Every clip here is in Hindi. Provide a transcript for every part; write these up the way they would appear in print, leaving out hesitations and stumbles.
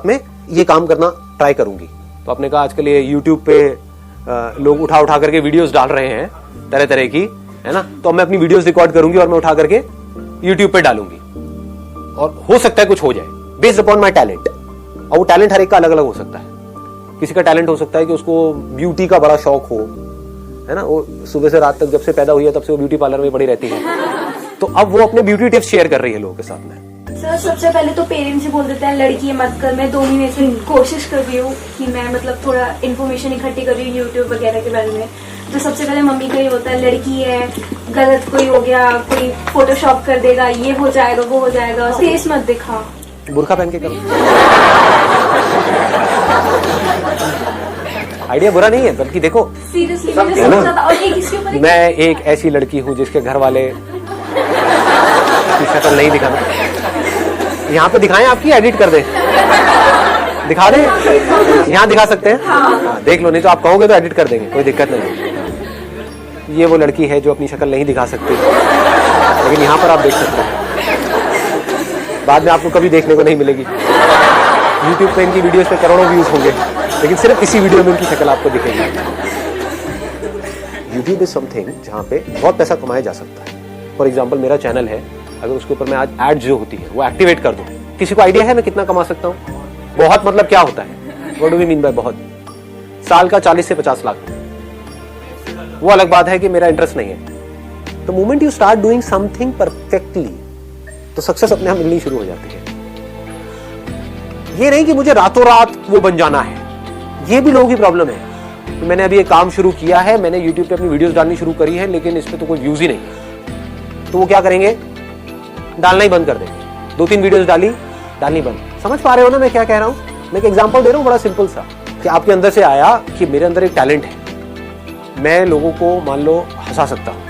साथ में ये काम करना ट्राई करूंगी। तो आपने कहा आजकल ये यूट्यूब पे लोग उठा उठा करके वीडियोस डाल रहे हैं तरह तरह की, है ना, तो मैं अपनी वीडियोस रिकॉर्ड करूंगी और मैं उठा करके यूट्यूब पे डालूंगी और हो सकता है कुछ हो जाए बेस्ड अपॉन माई टैलेंट। और वो टैलेंट हर एक का अलग अलग हो सकता है। किसी का टैलेंट हो सकता है कि उसको ब्यूटी का बड़ा शौक हो, है ना, वो सुबह से रात तक जब से पैदा हुई है तब से वो ब्यूटी पार्लर में पड़ी रहती है, तो अब वो अपने ब्यूटी टिप्स शेयर कर रही है लोगों के साथ में। सर सबसे पहले तो पेरेंट्स ही बोल देते हैं लड़की मत कर। मैं 2 महीने से कोशिश कर रही हूँ कि मैं मतलब थोड़ा इन्फॉर्मेशन इकट्ठी कर रही हूँ यूट्यूब वगैरह के बारे में। तो सबसे पहले मम्मी का ही होता है लड़की है, गलत कोई हो गया, कोई फोटोशॉप कर देगा, ये हो जाएगा वो हो जाएगा, फेस मत दिखा, बुर्का पहन के करो। आइडिया बुरा नहीं है, बल्कि देखो सीरियसली मैंने सोचा था। और इसके ऊपर मैं एक ऐसी लड़की हूँ जिसके घर वाले शक्ल नहीं दिखाना। यहाँ पे दिखाएं आपकी, एडिट कर दे, दिखा दे, यहाँ दिखा सकते हैं। हाँ, देख लो, नहीं तो आप कहोगे तो एडिट कर देंगे, कोई दिक्कत नहीं। ये वो लड़की है जो अपनी शक्ल नहीं दिखा सकती, लेकिन यहाँ पर आप देख सकते हैं। बाद में आपको कभी देखने को नहीं मिलेगी। यूट्यूब पे इनकी वीडियोस पे करोड़ों व्यूज होंगे, लेकिन सिर्फ इसी वीडियो में इनकी शक्ल आपको दिखेगी। यूट्यूब इज समथिंग जहाँ पे बहुत पैसा कमाया जा सकता है। फॉर एग्जाम्पल मेरा चैनल है, अगर उसके ऊपर मैं आज एड जो होती है वो एक्टिवेट कर दूं, किसी को आइडिया है मैं कितना कमा सकता हूँ? बहुत मतलब क्या होता है? What do we mean by बहुत? साल का 40 से 50 लाख। वो अलग बात है कि मेरा इंटरेस्ट नहीं है। The moment you start doing something perfectly, तो सक्सेस अपने आप मिलनी शुरू हो जाती है। ये नहीं कि मुझे रातों रात वो बन जाना है। ये भी लोगों की प्रॉब्लम है। तो मैंने अभी एक काम शुरू किया है, मैंने यूट्यूब पे अपनी वीडियोस डालनी शुरू करी है, लेकिन इस पे तो कोई व्यूज ही नहीं है। तो वो क्या करेंगे? डालना ही बंद कर देंगे। 2-3 वीडियोस डालनी बंद। समझ पा रहे हो ना मैं क्या कह रहा हूं? मैं एक एग्जांपल दे रहा हूं बड़ा सिंपल सा, कि आपके अंदर से आया कि मेरे अंदर एक टैलेंट है, मैं लोगों को मान लो हंसा सकता हूं।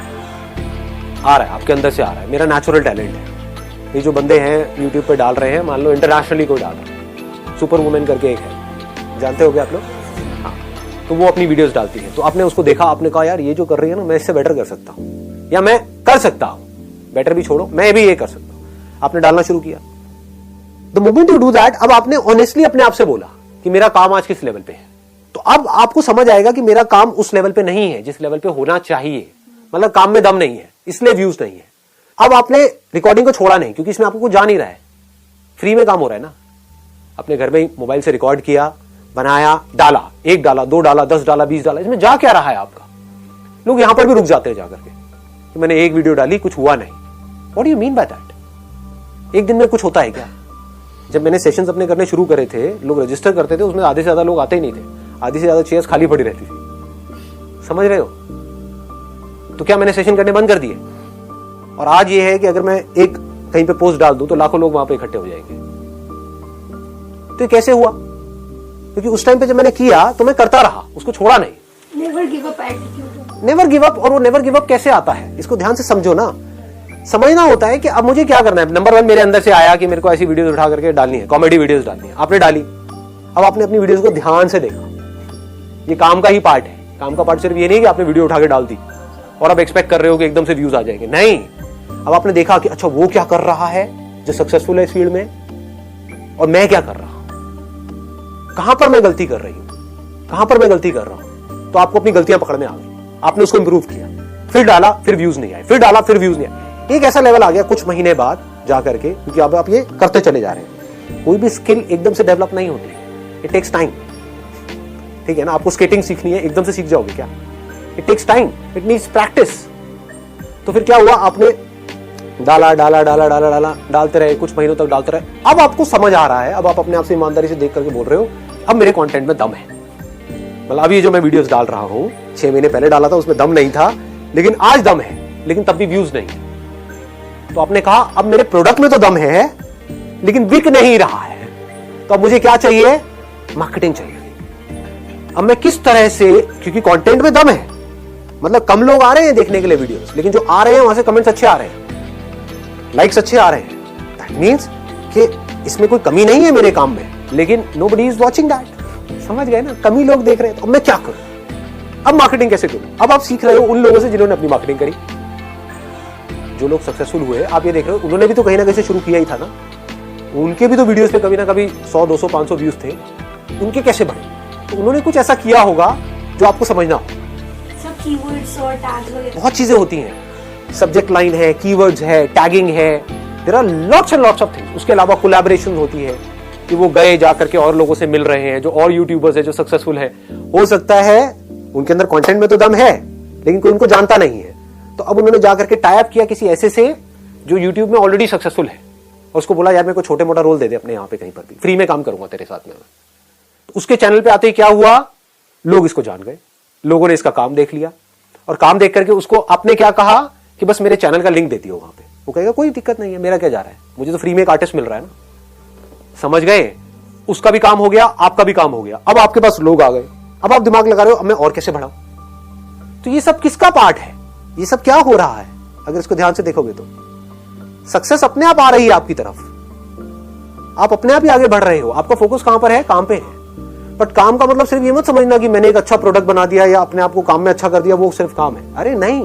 आ रहा है, आपके अंदर से आ रहा है, मेरा नेचुरल टैलेंट है। ये जो बंदे हैं यूट्यूब पे डाल रहे हैं, मान लो इंटरनेशनली कोई डाल रहा है, सुपर वुमेन करके एक है, जानते हो क्या आप लोग? हाँ, तो वो अपनी वीडियोस डालती है। तो आपने उसको देखा, आपने कहा यार ये जो कर रही है ना, मैं इससे बेटर कर सकता हूँ, या मैं कर सकता हूँ। बेटर भी छोड़ो, मैं भी ये कर सकता हूँ। आपने डालना शुरू किया। The moment you do that, अब आपने ऑनेस्टली अपने आप से बोला कि मेरा काम आज किस लेवल पे है, तो अब आपको समझ आएगा कि मेरा काम उस लेवल पे नहीं है जिस लेवल पे होना चाहिए। मतलब काम में दम नहीं है, इसलिए व्यूज नहीं है। अब आपने रिकॉर्डिंग को छोड़ा नहीं, क्योंकि इसमें आपको कुछ जा नहीं रहा है, फ्री में काम हो रहा है ना। अपने घर में ही मोबाइल से रिकॉर्ड किया, बनाया, डाला, 1 डाला, 2 डाला, 10 डाला, 20 डाला, इसमें जा क्या रहा है आपका? लोग यहां पर भी रुक जाते हैं जाकर के कि मैंने 1 वीडियो डाली, कुछ हुआ नहीं। What do you mean by that? एक दिन में कुछ होता है क्या? जब मैंने सेशंस अपने करने शुरू करे थे, लोग रजिस्टर करते थे, उसमें आधे से ज्यादा लोग आते ही नहीं थे, आधी से ज्यादा चेयर्स खाली पड़ी रहती थी। समझ रहे हो? तो क्या मैंने सेशन करने बंद कर दिए? और आज ये है कि अगर मैं एक कहीं पे पोस्ट डाल दूं तो लाखों लोग वहां पे इकट्ठे हो जाएंगे। तो ये कैसे हुआ? क्योंकि उस टाइम पे जब मैंने किया तो मैं करता रहा, उसको छोड़ा नहीं। Never give up attitude. Never give up. और वो नेवर गिव अप कैसे आता है, इसको ध्यान से समझो ना। समझना होता है कि अब मुझे क्या करना है। नंबर 1 मेरे अंदर से आया कि मेरे को ऐसी वीडियोस उठा करके डालनी है, कॉमेडी वीडियोस डालनी है। आपने डाली, अब आपने अपनी वीडियोस को ध्यान से देखा। ये काम का ही पार्ट है। काम का पार्ट सिर्फ ये नहीं कि आपने वीडियो उठा के डाल दी और अब एक्सपेक्ट कर रहे हो कि एकदम से व्यूज आ जाएंगे। नहीं, अब आपने देखा कि अच्छा वो क्या कर रहा है जो सक्सेसफुल है इस फील्ड में, और मैं क्या कर रहा हूं, कहां पर मैं गलती कर रही हूं, कहां पर मैं गलती कर रहा हूं। तो आपको अपनी गलतियां पकड़ में आ गई, आपने उसको इंप्रूव किया, फिर डाला, फिर व्यूज नहीं आए, फिर डाला, फिर व्यूज नहीं आए। एक ऐसा लेवल आ गया कुछ महीने बाद जाकर के, क्योंकि अब आप ये करते चले जा रहे हैं। कोई भी स्किल एकदम से डेवलप नहीं होती, इट टेक्स टाइम। ठीक है ना? आपको स्केटिंग सीखनी है, एकदम से सीख जाओगे क्या? It takes time, it needs practice. तो फिर क्या हुआ? आपने डाला डाला डाला डाला डाला डालते रहे, कुछ महीनों तक डालते रहे। अब आपको समझ आ रहा है, अब आप अपने आप से ईमानदारी से देख करके बोल रहे हो अब मेरे कंटेंट में दम है। मतलब अभी जो मैं वीडियोस डाल रहा हूं, 6 महीने पहले डाला था उसमें दम नहीं था, लेकिन आज दम है, लेकिन तब भी व्यूज नहीं। तो आपने कहा अब मेरे प्रोडक्ट में तो दम है लेकिन बिक नहीं रहा है, तो अब मुझे क्या चाहिए? मार्केटिंग चाहिए। अब मैं किस तरह से, क्योंकि कंटेंट में दम है, मतलब कम लोग आ रहे हैं देखने के लिए वीडियोस, लेकिन जो आ रहे हैं वहां से कमेंट्स अच्छे आ रहे हैं, लाइक्स अच्छे आ रहे हैं। दैट मींस कि इसमें कोई कमी नहीं है मेरे काम में, लेकिन नोबडी इज वॉचिंग दैट। समझ गए ना? कमी लोग देख रहे हैं, तो अब मैं क्या करूं? अब मार्केटिंग कैसे करूं? अब आप सीख रहे हो उन लोगों से जिन्होंने अपनी मार्केटिंग करी। जो लोग सक्सेसफुल हुए, आप ये देख रहे हो, उन्होंने भी तो कहीं ना कहीं से शुरू किया ही था ना। उनके भी तो वीडियोस पे कभी ना कभी 100, 200, 500 व्यूज थे, उनके कैसे बढ़े? तो उन्होंने कुछ ऐसा किया होगा जो आपको समझना हो। सब कीवर्ड्स और टैग्स वगैरह बहुत चीजें होती हैं, सब्जेक्ट लाइन है, कीवर्ड्स है, टैगिंग है, there are lots and lots of things. उसके अलावा कोलैबोरेशन होती है कि वो गए जा करके और लोगों से मिल रहे हैं, जो और यूट्यूबर्स है जो सक्सेसफुल है। हो सकता है उनके अंदर कंटेंट में तो दम है, लेकिन कोई उनको जानता नहीं है, तो अब उन्होंने जाकर के टाई अप किया किसी ऐसे से जो यूट्यूब में ऑलरेडी सक्सेसफुल है, और उसको बोला यार मेरे को छोटे मोटा रोल दे दे अपने यहाँ पे कहीं पर भी, फ्री में काम करूंगा तेरे साथ में। तो उसके चैनल पे आते ही क्या हुआ, लोग इसको जान गए, लोगों ने इसका काम देख लिया, और काम देख करके उसको आपने क्या कहा कि बस मेरे चैनल का लिंक दे दियो वहां पे। वो कहेगा कोई दिक्कत नहीं है, मेरा क्या जा रहा है, मुझे तो फ्री में एक आर्टिस्ट मिल रहा है ना। समझ गए? उसका भी काम हो गया, आपका भी काम हो गया। अब आपके पास लोग आ गए, अब आप दिमाग लगा रहे हो अब मैं और कैसे बढ़ाऊं। तो ये सब किसका पार्ट है, ये सब क्या हो रहा है? अगर इसको ध्यान से देखोगे तो सक्सेस अपने आप आ रही है आपकी तरफ, आप अपने आप ही आगे बढ़ रहे हो। आपका फोकस कहां पर है? काम पे है। बट काम का मतलब सिर्फ ये मत समझना कि मैंने एक अच्छा प्रोडक्ट बना दिया या अपने आप को काम में अच्छा कर दिया, वो सिर्फ काम है। अरे नहीं,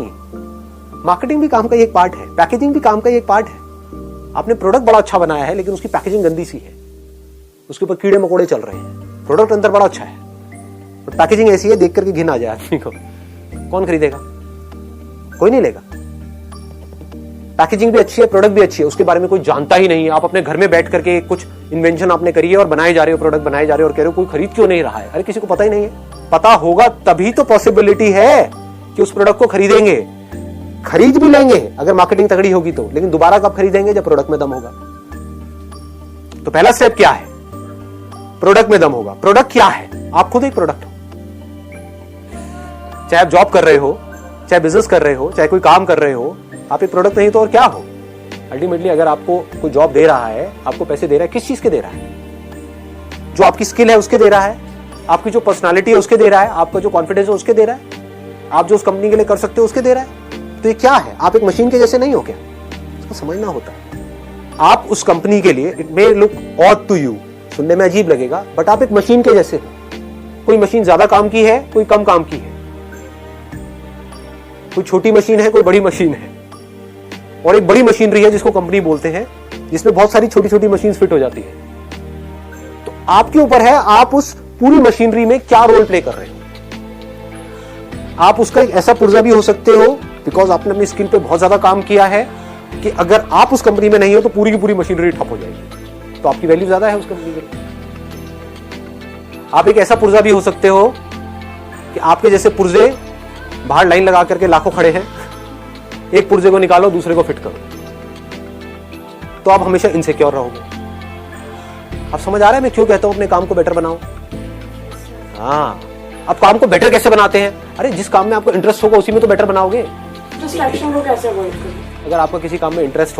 मार्केटिंग भी काम का एक पार्ट है, पैकेजिंग भी काम का एक पार्ट है। आपने प्रोडक्ट बड़ा अच्छा बनाया है लेकिन उसकी पैकेजिंग गंदी सी है, उसके ऊपर कीड़े मकोड़े चल रहे हैं। प्रोडक्ट अंदर बड़ा अच्छा है बट पैकेजिंग ऐसी है देख करके घिन आ जाए आदमी को। कौन खरीदेगा? कोई नहीं लेगा। पैकेजिंग भी अच्छी है, प्रोडक्ट भी अच्छी है, उसके बारे में कोई जानता ही नहीं है। आप अपने घर में बैठ करके कुछ इन्वेंशन आपने करी है और बनाए जा रहे हो, प्रोडक्ट बनाए जा रहे हो, और कह रहे हो कोई खरीद क्यों नहीं रहा है। अरे किसी को पता ही नहीं है। पता होगा तभी तो पॉसिबिलिटी है कि उस प्रोडक्ट को खरीदेंगे, खरीद भी लेंगे अगर मार्केटिंग तगड़ी होगी तो, लेकिन दोबारा कब खरीदेंगे? जब प्रोडक्ट में दम होगा। तो पहला स्टेप क्या है? प्रोडक्ट में दम होगा। प्रोडक्ट क्या है? आप खुद एक प्रोडक्ट हो। चाहे आप जॉब कर रहे हो, चाहे बिजनेस कर रहे हो, चाहे कोई काम कर रहे हो, आप एक प्रोडक्ट नहीं तो और क्या हो? अल्टीमेटली अगर आपको कोई जॉब दे रहा है, आपको पैसे दे रहा है, किस चीज के दे रहा है? जो आपकी स्किल है उसके दे रहा है, आपकी जो पर्सनालिटी है उसके दे रहा है, आपका जो कॉन्फिडेंस है उसके दे रहा है, आप जो उस कंपनी के लिए कर सकते हो उसके दे रहा है। तो ये क्या है? आप एक मशीन के जैसे नहीं हो क्या? इसको समझना होता है। आप उस कंपनी के लिए, it may look odd to you, सुनने में अजीब लगेगा, बट आप एक मशीन के जैसे हो। कोई मशीन ज्यादा काम की है, कोई कम काम की है, कोई छोटी मशीन है, कोई बड़ी मशीन है, और एक बड़ी मशीनरी है जिसको कंपनी बोलते हैं, जिसमें बहुत सारी छोटी छोटी मशीन फिट हो जाती है। तो आपके ऊपर है आप उस पूरी मशीनरी में क्या रोल प्ले कर रहे हो। आप उसका एक ऐसा पुर्जा भी हो सकते हो, बिकॉज आपने अपनी स्किल पे बहुत ज्यादा काम किया है, कि अगर आप उस कंपनी में नहीं हो तो पूरी की पूरी मशीनरी ठप हो जाएगी, तो आपकी वैल्यू ज्यादा है उस कंपनी के लिए। आप एक ऐसा पुर्जा भी हो सकते हो कि आपके जैसे पुर्जे बाहर लाइन लगा करके लाखों खड़े हैं, एक पुर्जे को निकालो दूसरे को फिट करो, तो आप हमेशा इनसिक्योर रहोगे। आप समझ आ रहा है मैं क्यों कहता हूं अपने काम को बेटर बनाओ? हाँ, अब काम को बेटर कैसे बनाते हैं? अरे जिस काम में आपको इंटरेस्ट होगा उसी में तो बेटर बनाओगे। डिस्ट्रैक्शन को कैसे अवॉइड करें? अगर आपका किसी काम में इंटरेस्ट